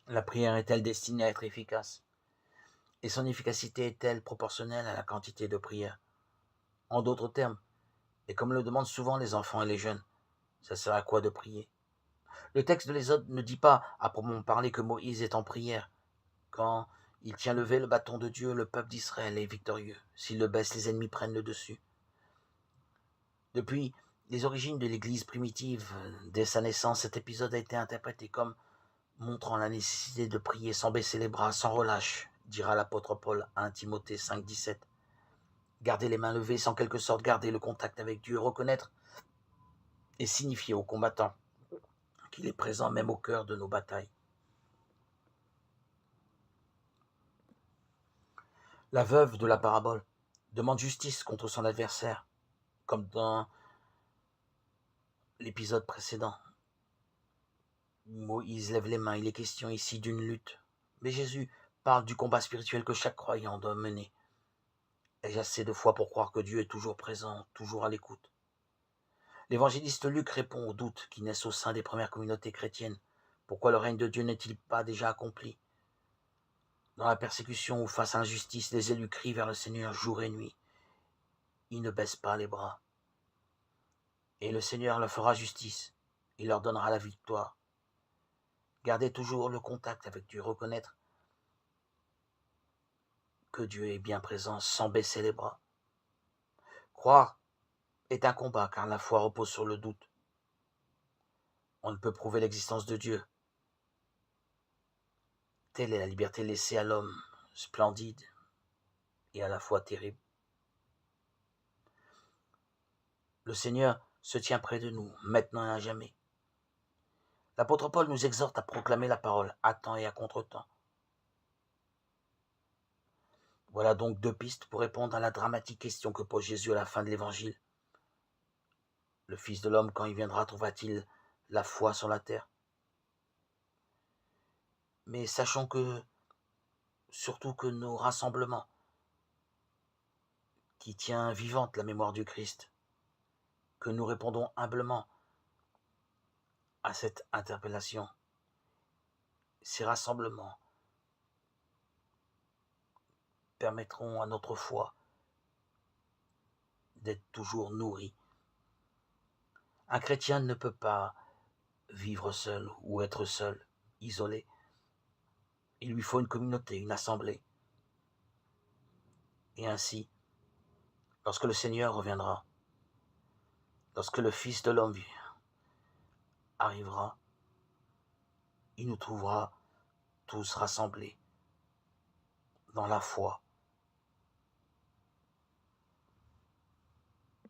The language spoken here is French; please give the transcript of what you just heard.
La prière est-elle destinée à être efficace? Et son efficacité est-elle proportionnelle à la quantité de prière? En d'autres termes, et comme le demandent souvent les enfants et les jeunes, ça sert à quoi de prier? Le texte de l'Exode ne dit pas à proprement parler que Moïse est en prière. Quand il tient levé le bâton de Dieu, le peuple d'Israël est victorieux. S'il le baisse, les ennemis prennent le dessus. Depuis les origines de l'Église primitive, dès sa naissance, cet épisode a été interprété comme montrant la nécessité de prier sans baisser les bras, sans relâche, dira l'apôtre Paul à 1 Timothée 5, 17. Garder les mains levées, sans quelque sorte garder le contact avec Dieu, reconnaître et signifier aux combattants qu'il est présent même au cœur de nos batailles. La veuve de la parabole demande justice contre son adversaire, comme dans l'épisode précédent. Moïse lève les mains, il est question ici d'une lutte. Mais Jésus parle du combat spirituel que chaque croyant doit mener. Ai-je assez de foi pour croire que Dieu est toujours présent, toujours à l'écoute? L'évangéliste Luc répond aux doutes qui naissent au sein des premières communautés chrétiennes. Pourquoi le règne de Dieu n'est-il pas déjà accompli? Dans la persécution ou face à l'injustice, les élus crient vers le Seigneur jour et nuit. Ils ne baissent pas les bras. Et le Seigneur leur fera justice. Il leur donnera la victoire. Gardez toujours le contact avec Dieu, reconnaître que Dieu est bien présent sans baisser les bras. Croire est un combat car la foi repose sur le doute. On ne peut prouver l'existence de Dieu. Telle est la liberté laissée à l'homme, splendide et à la fois terrible. Le Seigneur se tient près de nous, maintenant et à jamais. L'apôtre Paul nous exhorte à proclamer la parole à temps et à contre-temps. Voilà donc deux pistes pour répondre à la dramatique question que pose Jésus à la fin de l'Évangile. Le Fils de l'homme, quand il viendra, trouvera-t-il la foi sur la terre? Mais sachons surtout que nos rassemblements, qui tient vivante la mémoire du Christ, que nous répondons humblement à cette interpellation, ces rassemblements permettront à notre foi d'être toujours nourrie. Un chrétien ne peut pas vivre seul ou être seul, isolé. Il lui faut une communauté, une assemblée. Et ainsi, lorsque le Seigneur reviendra, lorsque le Fils de l'homme arrivera, il nous trouvera tous rassemblés dans la foi,